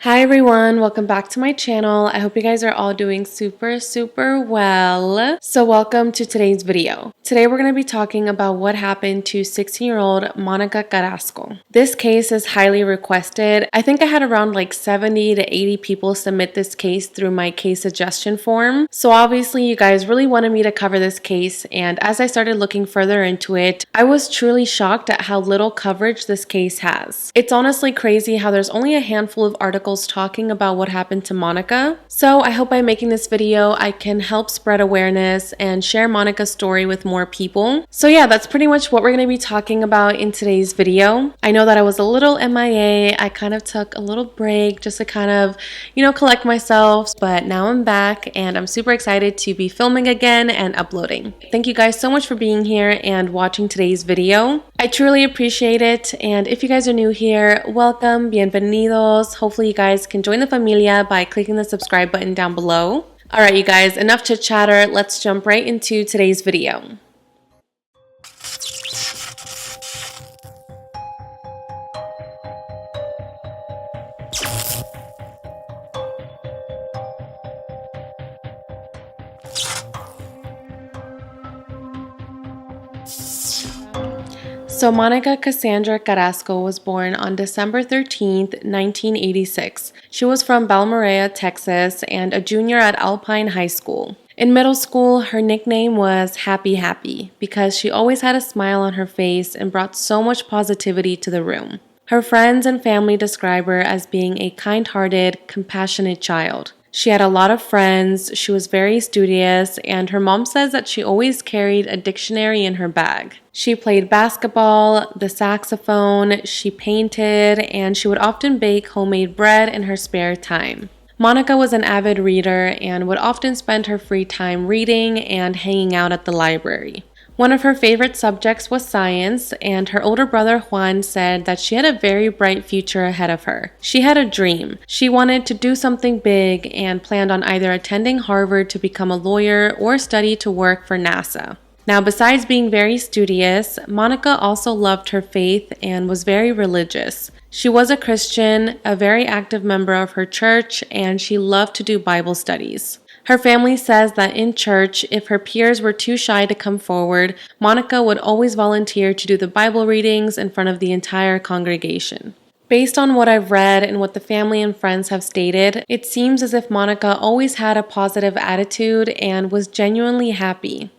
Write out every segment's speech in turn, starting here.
Hi everyone, welcome back to my channel. I hope you guys are all doing super well. So welcome to today's video. Today we're going to be talking about what happened to 16-year-old Monica Carrasco. This case is highly requested. I think I had around like 70 to 80 people submit this case through my case suggestion form. So obviously you guys really wanted me to cover this case, and as I started looking further into it, I was truly shocked at how little coverage this case has. It's honestly crazy how there's only a handful of articles talking about what happened to Monica. So I hope by making this video I can help spread awareness and share Monica's story with more people. So yeah, that's pretty much what we're going to be talking about in today's video. I know that I was a little MIA. I kind of took a little break just to kind of, collect myself, but now I'm back and I'm super excited to be filming again and uploading. Thank you guys so much for being here and watching today's video. I truly appreciate it, and if you guys are new here, welcome, bienvenidos. Hopefully you guys can join the familia by clicking the subscribe button down below. Alright you guys, enough chit chatter, let's jump right into today's video. So Monica Cassandra Carrasco was born on December 13th, 1986. She was from Balmorhea, Texas, and a junior at Alpine High School. In middle school, her nickname was Happy Happy because she always had a smile on her face and brought so much positivity to the room. Her friends and family describe her as being a kind-hearted, compassionate child. She had a lot of friends, she was very studious, and her mom says that she always carried a dictionary in her bag. She played basketball, the saxophone, she painted, and she would often bake homemade bread in her spare time. Monica was an avid reader and would often spend her free time reading and hanging out at the library. One of her favorite subjects was science, and her older brother Juan said that she had a very bright future ahead of her. She had a dream. She wanted to do something big and planned on either attending Harvard to become a lawyer or study to work for NASA. Now, besides being very studious, Monica also loved her faith and was very religious. She was a Christian, a very active member of her church, and she loved to do Bible studies. Her family says that in church, if her peers were too shy to come forward, Monica would always volunteer to do the Bible readings in front of the entire congregation. Based on what I've read and what the family and friends have stated, it seems as if Monica always had a positive attitude and was genuinely happy.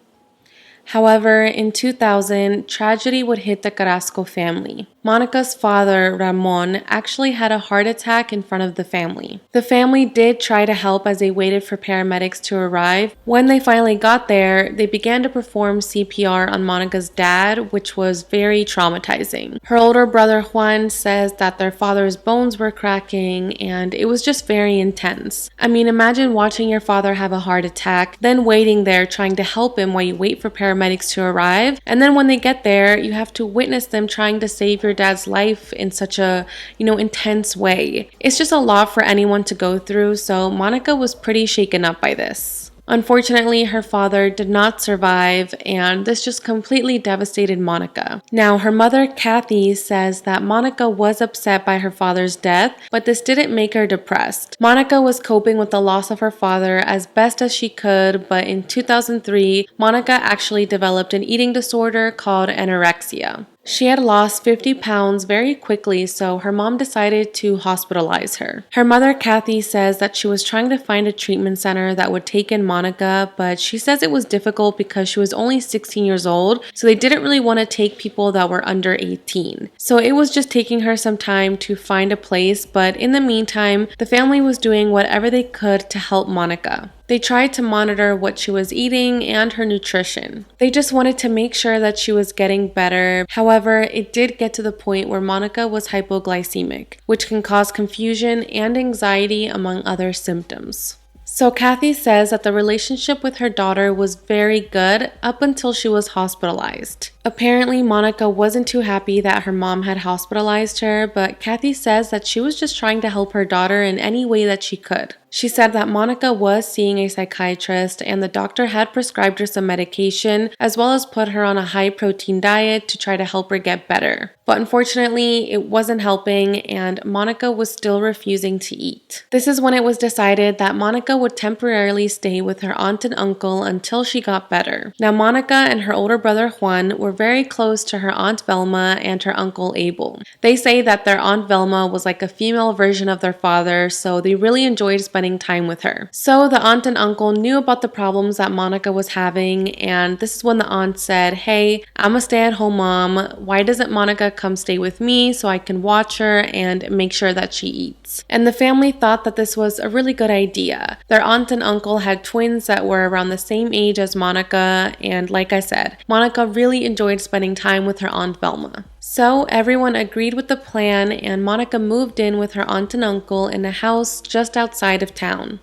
However, in 2000, tragedy would hit the Carrasco family. Monica's father, Ramon, actually had a heart attack in front of the family. The family did try to help as they waited for paramedics to arrive. When they finally got there, they began to perform CPR on Monica's dad, which was very traumatizing. Her older brother Juan says that their father's bones were cracking, and it was just very intense. I mean, imagine watching your father have a heart attack, then waiting there trying to help him while you wait for paramedics to arrive, and then when they get there, you have to witness them trying to save your dad's life in such a, intense way. It's just a lot for anyone to go through, so Monica was pretty shaken up by this. Unfortunately, her father did not survive, and this just completely devastated Monica. Now, her mother, Kathy, says that Monica was upset by her father's death, but this didn't make her depressed. Monica was coping with the loss of her father as best as she could, but in 2003, Monica actually developed an eating disorder called anorexia. She had lost 50 pounds very quickly, so her mom decided to hospitalize her. Her mother, Kathy, says that she was trying to find a treatment center that would take in Monica, but she says it was difficult because she was only 16 years old, so they didn't really want to take people that were under 18. So it was just taking her some time to find a place, but in the meantime, the family was doing whatever they could to help Monica. They tried to monitor what she was eating and her nutrition. They just wanted to make sure that she was getting better. However, it did get to the point where Monica was hypoglycemic, which can cause confusion and anxiety among other symptoms. So Kathy says that the relationship with her daughter was very good up until she was hospitalized. Apparently, Monica wasn't too happy that her mom had hospitalized her, but Kathy says that she was just trying to help her daughter in any way that she could. She said that Monica was seeing a psychiatrist and the doctor had prescribed her some medication as well as put her on a high-protein diet to try to help her get better. But unfortunately, it wasn't helping and Monica was still refusing to eat. This is when it was decided that Monica would temporarily stay with her aunt and uncle until she got better. Now, Monica and her older brother Juan were very close to her Aunt Velma and her Uncle Abel. They say that their Aunt Velma was like a female version of their father, so they really enjoyed spending time with her. So the aunt and uncle knew about the problems that Monica was having, and this is when the aunt said, "Hey, I'm a stay-at-home mom. Why doesn't Monica come stay with me so I can watch her and make sure that she eats?" And the family thought that this was a really good idea. Their aunt and uncle had twins that were around the same age as Monica, and like I said, Monica really enjoyed spending time with her Aunt Velma. So everyone agreed with the plan and Monica moved in with her aunt and uncle in a house just outside of town.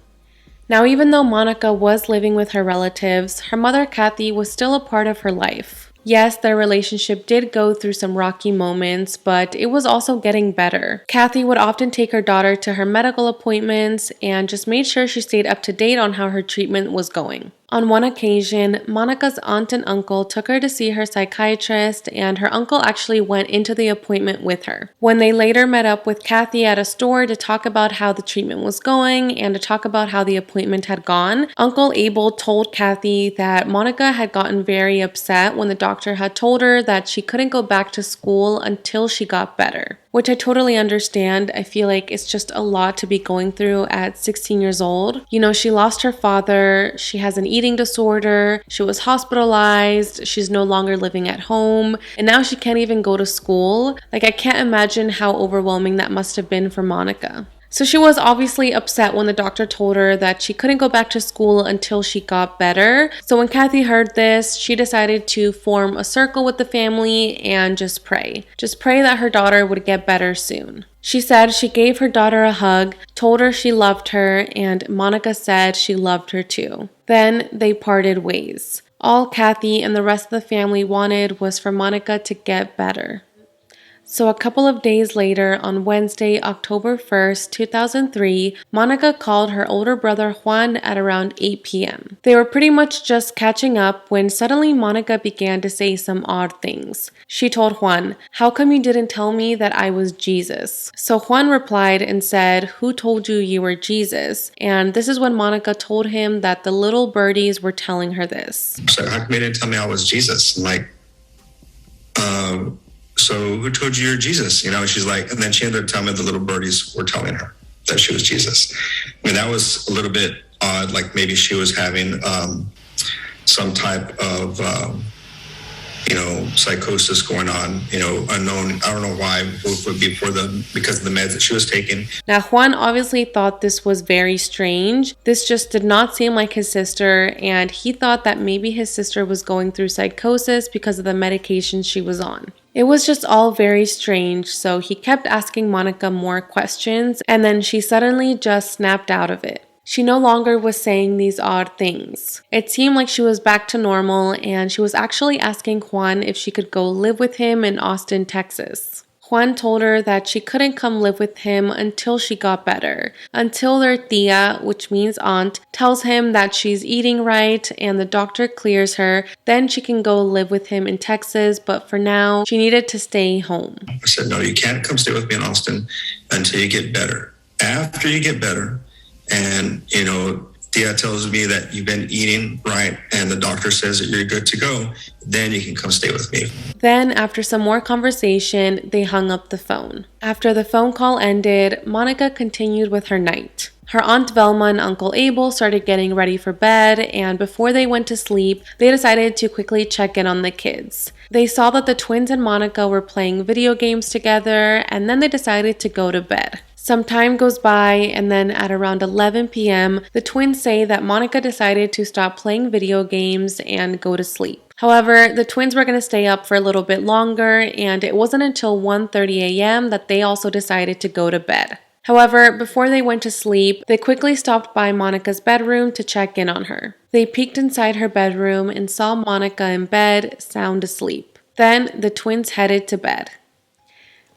Now, even though Monica was living with her relatives, her mother Kathy was still a part of her life. Yes, their relationship did go through some rocky moments, but it was also getting better. Kathy would often take her daughter to her medical appointments and just made sure she stayed up to date on how her treatment was going. On one occasion, Monica's aunt and uncle took her to see her psychiatrist, and her uncle actually went into the appointment with her. When they later met up with Kathy at a store to talk about how the treatment was going and to talk about how the appointment had gone, Uncle Abel told Kathy that Monica had gotten very upset when the doctor had told her that she couldn't go back to school until she got better. Which I totally understand. I feel like it's just a lot to be going through at 16 years old. You know, she lost her father, she has an eating disorder, she was hospitalized, she's no longer living at home, and now she can't even go to school. Like, I can't imagine how overwhelming that must have been for Monica. So she was obviously upset when the doctor told her that she couldn't go back to school until she got better. So when Kathy heard this, she decided to form a circle with the family and just pray. Just pray that her daughter would get better soon. She said she gave her daughter a hug, told her she loved her, and Monica said she loved her too. Then they parted ways. All Kathy and the rest of the family wanted was for Monica to get better. So a couple of days later, on Wednesday, October 1st, 2003, Monica called her older brother Juan at around 8 p.m. They were pretty much just catching up when suddenly Monica began to say some odd things. She told Juan, "How come you didn't tell me that I was Jesus?" So Juan replied and said, "Who told you you were Jesus?" And this is when Monica told him that the little birdies were telling her this. So how come you didn't tell me I was Jesus? I'm like, so who told you you're Jesus? You know, she's like, and then she ended up telling me the little birdies were telling her that she was Jesus. I mean, that was a little bit odd. Like maybe she was having some type of, psychosis going on, unknown. I don't know why. It would be because of the meds that she was taking. Now, Juan obviously thought this was very strange. This just did not seem like his sister, and he thought that maybe his sister was going through psychosis because of the medication she was on. It was just all very strange, so he kept asking Monica more questions, and then she suddenly just snapped out of it. She no longer was saying these odd things. It seemed like she was back to normal, and she was actually asking Juan if she could go live with him in Austin, Texas. Juan told her that she couldn't come live with him until she got better, until their tia, which means aunt, tells him that she's eating right and the doctor clears her, then she can go live with him in Texas, but for now, she needed to stay home. I said, no, you can't come stay with me in Austin until you get better. After you get better, and, Tia tells me that you've been eating right and the doctor says that you're good to go, then you can come stay with me. Then, after some more conversation, they hung up the phone. After the phone call ended, Monica continued with her night. Her Aunt Velma and Uncle Abel started getting ready for bed, and before they went to sleep, they decided to quickly check in on the kids. They saw that the twins and Monica were playing video games together, and then they decided to go to bed. Some time goes by, and then at around 11 p.m., the twins say that Monica decided to stop playing video games and go to sleep. However, the twins were going to stay up for a little bit longer, and it wasn't until 1:30 a.m. that they also decided to go to bed. However, before they went to sleep, they quickly stopped by Monica's bedroom to check in on her. They peeked inside her bedroom and saw Monica in bed, sound asleep. Then the twins headed to bed.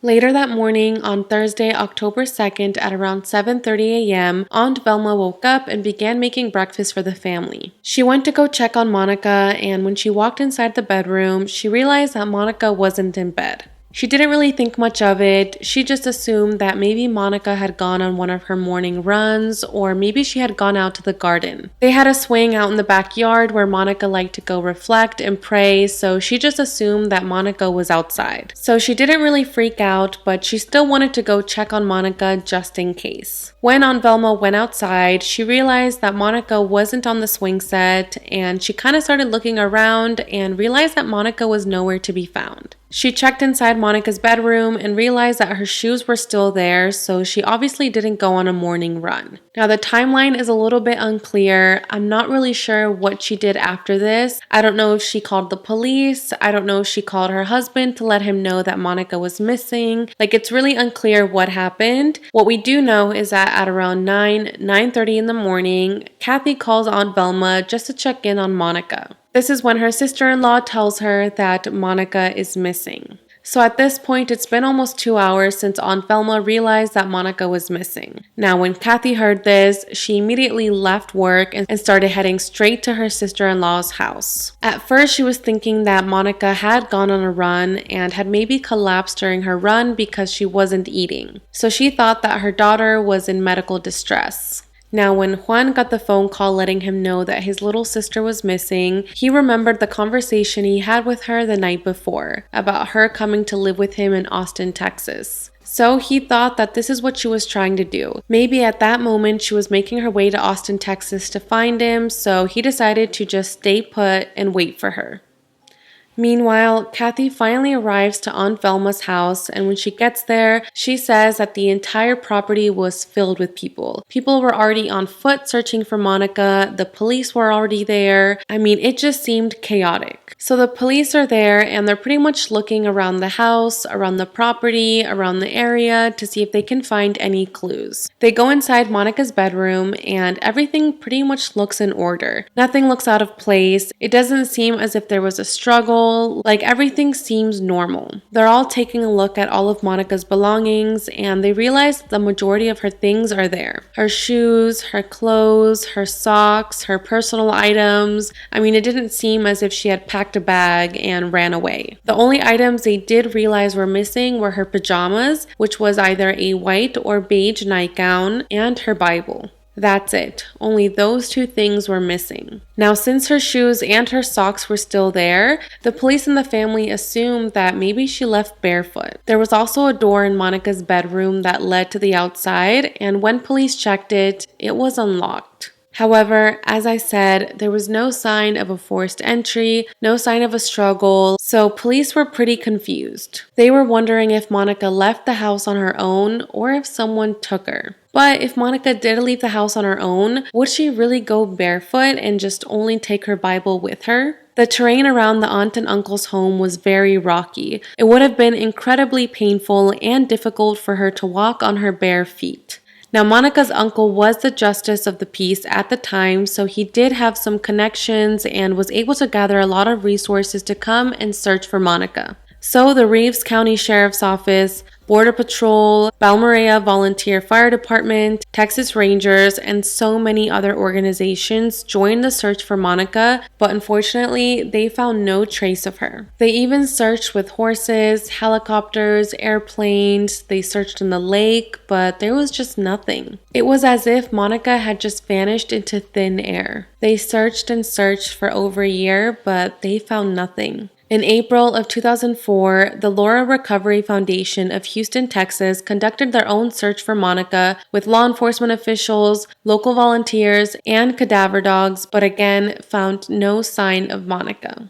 Later that morning, on Thursday, October 2nd, at around 7:30 a.m., Aunt Velma woke up and began making breakfast for the family. She went to go check on Monica, and when she walked inside the bedroom, she realized that Monica wasn't in bed. She didn't really think much of it. She just assumed that maybe Monica had gone on one of her morning runs, or maybe she had gone out to the garden. They had a swing out in the backyard where Monica liked to go reflect and pray, so she just assumed that Monica was outside. So she didn't really freak out, but she still wanted to go check on Monica just in case. When Aunt Velma went outside, she realized that Monica wasn't on the swing set, and she kind of started looking around and realized that Monica was nowhere to be found. She checked inside Monica's bedroom and realized that her shoes were still there, so she obviously didn't go on a morning run. Now, the timeline is a little bit unclear. I'm not really sure what she did after this. I don't know if she called the police. I don't know if she called her husband to let him know that Monica was missing. It's really unclear what happened. What we do know is that at around 9:30 in the morning, Kathy calls Aunt Velma just to check in on Monica. This is when her sister-in-law tells her that Monica is missing. So at this point, it's been almost 2 hours since Aunt Velma realized that Monica was missing. Now, when Kathy heard this, she immediately left work and started heading straight to her sister-in-law's house. At first, she was thinking that Monica had gone on a run and had maybe collapsed during her run because she wasn't eating. So she thought that her daughter was in medical distress. Now, when Juan got the phone call letting him know that his little sister was missing, he remembered the conversation he had with her the night before about her coming to live with him in Austin, Texas. So he thought that this is what she was trying to do. Maybe at that moment she was making her way to Austin, Texas to find him, so he decided to just stay put and wait for her. Meanwhile, Kathy finally arrives to Aunt Velma's house, and when she gets there, she says that the entire property was filled with people. People were already on foot searching for Monica, the police were already there. It just seemed chaotic. So the police are there, and they're pretty much looking around the house, around the property, around the area to see if they can find any clues. They go inside Monica's bedroom, and everything pretty much looks in order. Nothing looks out of place. It doesn't seem as if there was a struggle. Everything seems normal. They're all taking a look at all of Monica's belongings, and they realize the majority of her things are there. Her shoes, her clothes, her socks, her personal items. It didn't seem as if she had packed a bag and ran away. The only items they did realize were missing were her pajamas, which was either a white or beige nightgown, and her Bible. That's it. Only those two things were missing. Now, since her shoes and her socks were still there, the police and the family assumed that maybe she left barefoot. There was also a door in Monica's bedroom that led to the outside, and when police checked it, it was unlocked. However, as I said, there was no sign of a forced entry, no sign of a struggle, so police were pretty confused. They were wondering if Monica left the house on her own or if someone took her. But if Monica did leave the house on her own, would she really go barefoot and just only take her Bible with her? The terrain around the aunt and uncle's home was very rocky. It would have been incredibly painful and difficult for her to walk on her bare feet. Now, Monica's uncle was the justice of the peace at the time, so he did have some connections and was able to gather a lot of resources to come and search for Monica. So the Reeves County Sheriff's Office, Border Patrol, Balmorhea Volunteer Fire Department, Texas Rangers, and so many other organizations joined the search for Monica, but unfortunately, they found no trace of her. They even searched with horses, helicopters, airplanes. They searched in the lake, but there was just nothing. It was as if Monica had just vanished into thin air. They searched and searched for over a year, but they found nothing. In April of 2004, the Laura Recovery Foundation of Houston, Texas conducted their own search for Monica with law enforcement officials, local volunteers, and cadaver dogs, but again found no sign of Monica.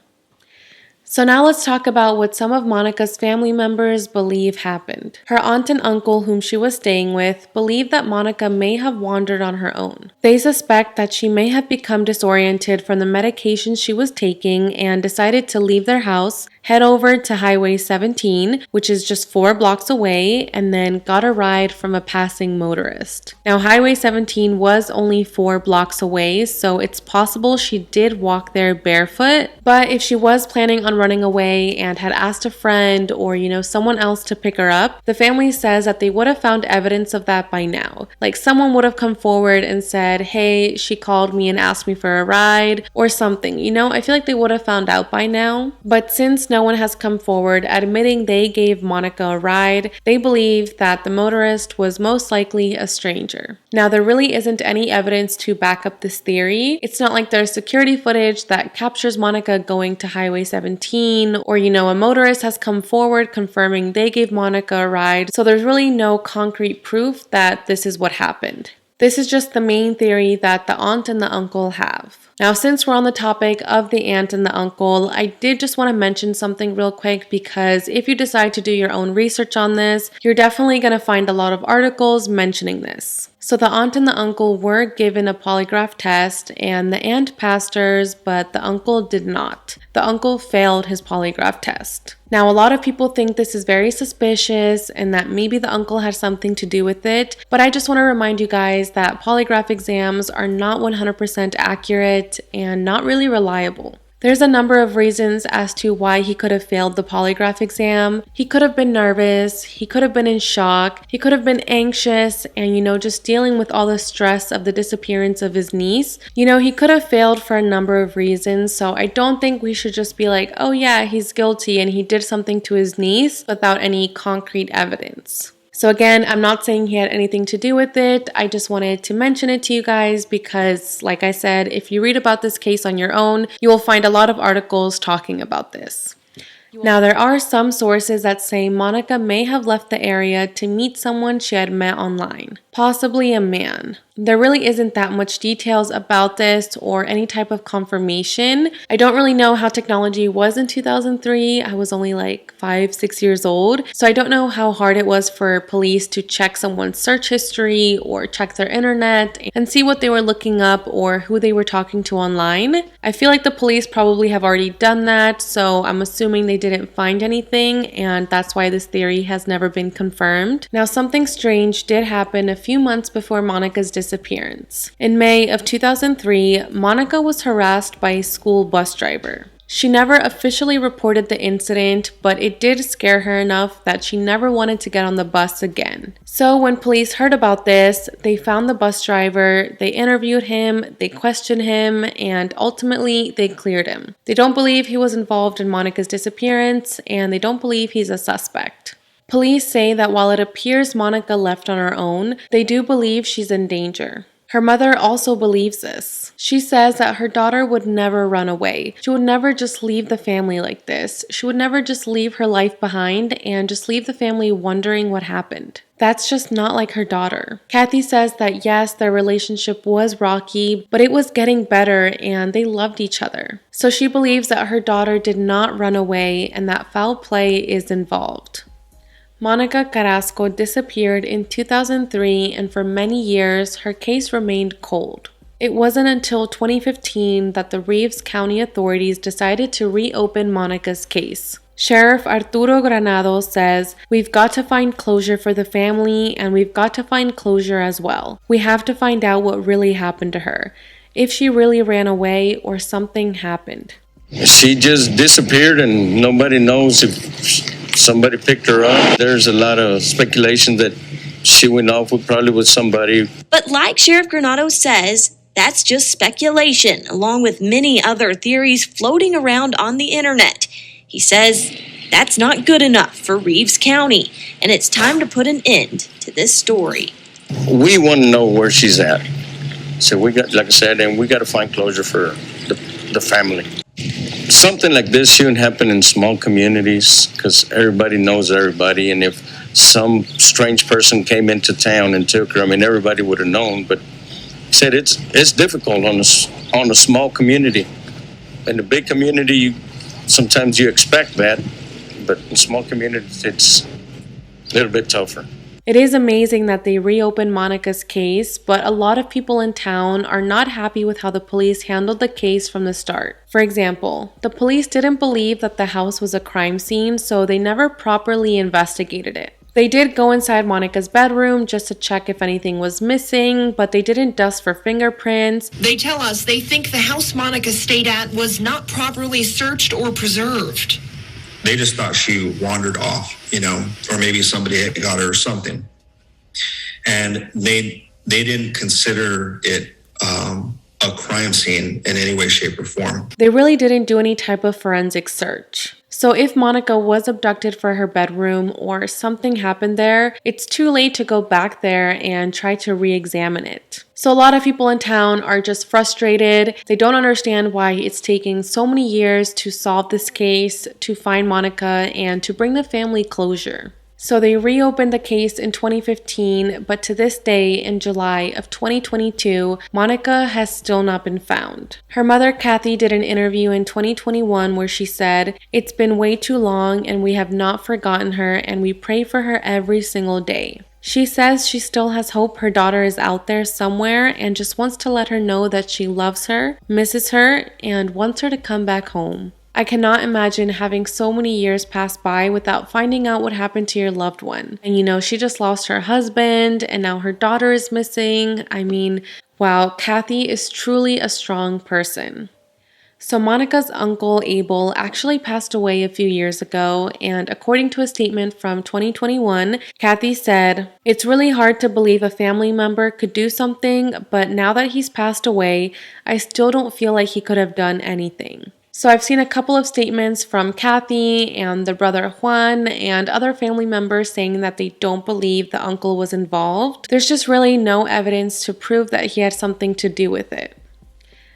So now let's talk about what some of Monica's family members believe happened. Her aunt and uncle, whom she was staying with, believe that Monica may have wandered on her own. They suspect that she may have become disoriented from the medication she was taking and decided to leave their house. head over to Highway 17, which is just 4 blocks away, and then got a ride from a passing motorist. Now, Highway 17 was only 4 blocks away, so it's possible she did walk there barefoot, but if she was planning on running away and had asked a friend or, someone else to pick her up, the family says that they would have found evidence of that by now. Like, someone would have come forward and said, hey, she called me and asked me for a ride or something. I feel like they would have found out by now. But since no one has come forward admitting they gave Monica a ride, they believe that the motorist was most likely a stranger. Now, there really isn't any evidence to back up this theory. It's not like there's security footage that captures Monica going to Highway 17 or, a motorist has come forward confirming they gave Monica a ride. So there's really no concrete proof that this is what happened. This is just the main theory that the aunt and the uncle have. Now, since we're on the topic of the aunt and the uncle, I did just want to mention something real quick because if you decide to do your own research on this, you're definitely going to find a lot of articles mentioning this. So the aunt and the uncle were given a polygraph test and the aunt passed hers, but the uncle did not. The uncle failed his polygraph test. Now, a lot of people think this is very suspicious and that maybe the uncle had something to do with it, but I just want to remind you guys that polygraph exams are not 100% accurate and not really reliable. There's a number of reasons as to why he could have failed the polygraph exam. He could have been nervous, he could have been in shock, he could have been anxious, and just dealing with all the stress of the disappearance of his niece. He could have failed for a number of reasons, so I don't think we should just be like, oh yeah, he's guilty and he did something to his niece without any concrete evidence. So again, I'm not saying he had anything to do with it. I just wanted to mention it to you guys because, like I said, if you read about this case on your own, you will find a lot of articles talking about this. Now, there are some sources that say Monica may have left the area to meet someone she had met online, possibly a man. There really isn't that much details about this or any type of confirmation. I don't really know how technology was in 2003. I was only like 5-6 years old. So I don't know how hard it was for police to check someone's search history or check their internet and see what they were looking up or who they were talking to online. I feel like the police probably have already done that, so I'm assuming they didn't find anything, and that's why this theory has never been confirmed. Now, something strange did happen a few months before Monica's disappearance. In May of 2003, Monica was harassed by a school bus driver. She never officially reported the incident, but it did scare her enough that she never wanted to get on the bus again. So when police heard about this, they found the bus driver, they interviewed him, they questioned him, and ultimately they cleared him. They don't believe he was involved in Monica's disappearance, and they don't believe he's a suspect. Police say that while it appears Monica left on her own, they do believe she's in danger. Her mother also believes this. She says that her daughter would never run away. She would never just leave the family like this. She would never just leave her life behind and just leave the family wondering what happened. That's just not like her daughter. Kathy says that yes, their relationship was rocky, but it was getting better and they loved each other. So she believes that her daughter did not run away and that foul play is involved. Monica Carrasco disappeared in 2003, and for many years, her case remained cold. It wasn't until 2015 that the Reeves County authorities decided to reopen Monica's case. Sheriff Arturo Granado says, "We've got to find closure for the family, and we've got to find closure as well. We have to find out what really happened to her, if she really ran away or something happened." She just disappeared and nobody knows if somebody picked her up. There's a lot of speculation that she went off probably with somebody. But like Sheriff Granado says, that's just speculation, along with many other theories floating around on the internet. He says that's not good enough for Reeves County, and it's time to put an end to this story. We want to know where she's at. So we got, like I said, and we got to find closure for the family. Something like this shouldn't happen in small communities because everybody knows everybody, and if some strange person came into town and took her, I mean, everybody would have known. But said it's difficult on a small community. In a big community, sometimes you expect that, but in small communities, it's a little bit tougher. It is amazing that they reopened Monica's case, but a lot of people in town are not happy with how the police handled the case from the start. For example, the police didn't believe that the house was a crime scene, so they never properly investigated it. They did go inside Monica's bedroom just to check if anything was missing, but they didn't dust for fingerprints. They tell us they think the house Monica stayed at was not properly searched or preserved. They just thought she wandered off, or maybe somebody had got her or something. And they didn't consider it a crime scene in any way, shape, or form. They really didn't do any type of forensic search. So if Monica was abducted for her bedroom or something happened there, it's too late to go back there and try to re-examine it. So a lot of people in town are just frustrated. They don't understand why it's taking so many years to solve this case, to find Monica, and to bring the family closure. So they reopened the case in 2015, but to this day, in July of 2022, Monica has still not been found. Her mother, Kathy, did an interview in 2021 where she said, "It's been way too long and we have not forgotten her and we pray for her every single day." She says she still has hope her daughter is out there somewhere and just wants to let her know that she loves her, misses her, and wants her to come back home. I cannot imagine having so many years pass by without finding out what happened to your loved one. And she just lost her husband and now her daughter is missing. I mean, wow, Kathy is truly a strong person. So Monica's uncle Abel actually passed away a few years ago, and according to a statement from 2021, Kathy said, "It's really hard to believe a family member could do something, but now that he's passed away, I still don't feel like he could have done anything." So I've seen a couple of statements from Kathy and the brother Juan and other family members saying that they don't believe the uncle was involved. There's just really no evidence to prove that he had something to do with it.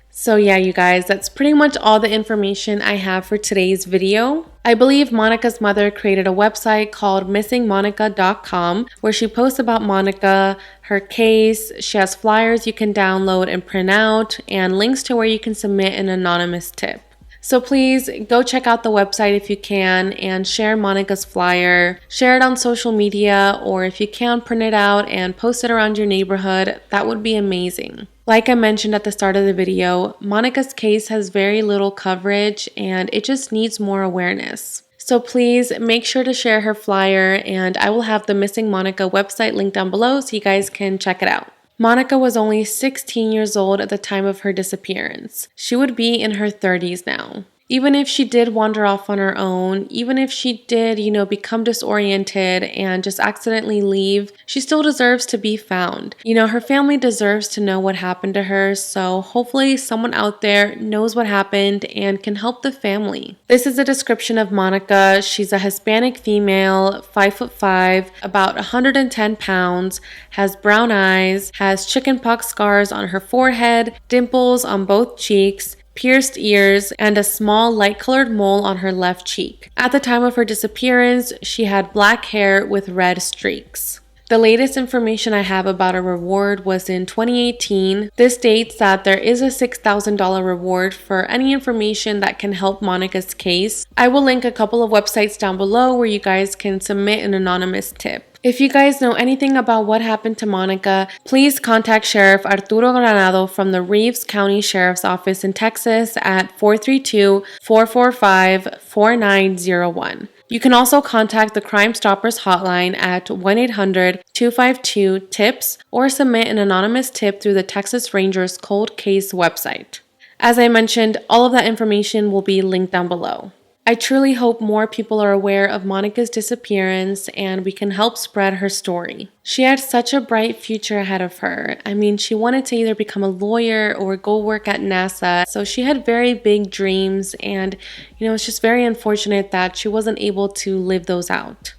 So yeah, you guys, that's pretty much all the information I have for today's video. I believe Monica's mother created a website called missingmonica.com where she posts about Monica, her case. She has flyers you can download and print out and links to where you can submit an anonymous tip. So please go check out the website if you can and share Monica's flyer. Share it on social media, or if you can, print it out and post it around your neighborhood. That would be amazing. Like I mentioned at the start of the video, Monica's case has very little coverage and it just needs more awareness. So please make sure to share her flyer, and I will have the Missing Monica website linked down below so you guys can check it out. Monica was only 16 years old at the time of her disappearance. She would be in her 30s now. Even if she did wander off on her own, even if she did, become disoriented and just accidentally leave, she still deserves to be found. Her family deserves to know what happened to her, so hopefully someone out there knows what happened and can help the family. This is a description of Monica. She's a Hispanic female, 5'5", about 110 pounds, has brown eyes, has chickenpox scars on her forehead, dimples on both cheeks, pierced ears, and a small light-colored mole on her left cheek. At the time of her disappearance, she had black hair with red streaks. The latest information I have about a reward was in 2018. This states that there is a $6,000 reward for any information that can help Monica's case. I will link a couple of websites down below where you guys can submit an anonymous tip. If you guys know anything about what happened to Monica, please contact Sheriff Arturo Granado from the Reeves County Sheriff's Office in Texas at 432-445-4901. You can also contact the Crime Stoppers hotline at 1-800-252-TIPS or submit an anonymous tip through the Texas Rangers Cold Case website. As I mentioned, all of that information will be linked down below. I truly hope more people are aware of Monica's disappearance and we can help spread her story. She had such a bright future ahead of her. I mean, she wanted to either become a lawyer or go work at NASA, so she had very big dreams, and it's just very unfortunate that she wasn't able to live those out.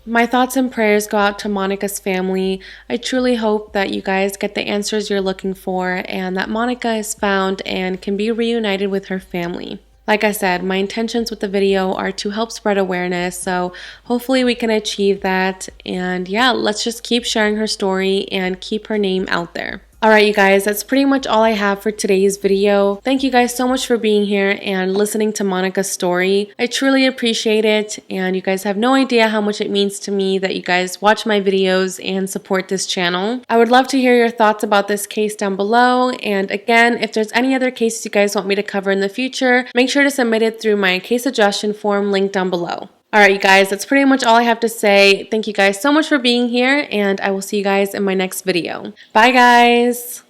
My thoughts and prayers go out to Monica's family. I truly hope that you guys get the answers you're looking for and that Monica is found and can be reunited with her family. Like I said, my intentions with the video are to help spread awareness, so hopefully we can achieve that. And yeah, let's just keep sharing her story and keep her name out there. Alright, you guys, that's pretty much all I have for today's video. Thank you guys so much for being here and listening to Monica's story. I truly appreciate it, and you guys have no idea how much it means to me that you guys watch my videos and support this channel. I would love to hear your thoughts about this case down below, and again, if there's any other cases you guys want me to cover in the future, make sure to submit it through my case suggestion form linked down below. Alright, you guys, that's pretty much all I have to say. Thank you guys so much for being here, and I will see you guys in my next video. Bye, guys!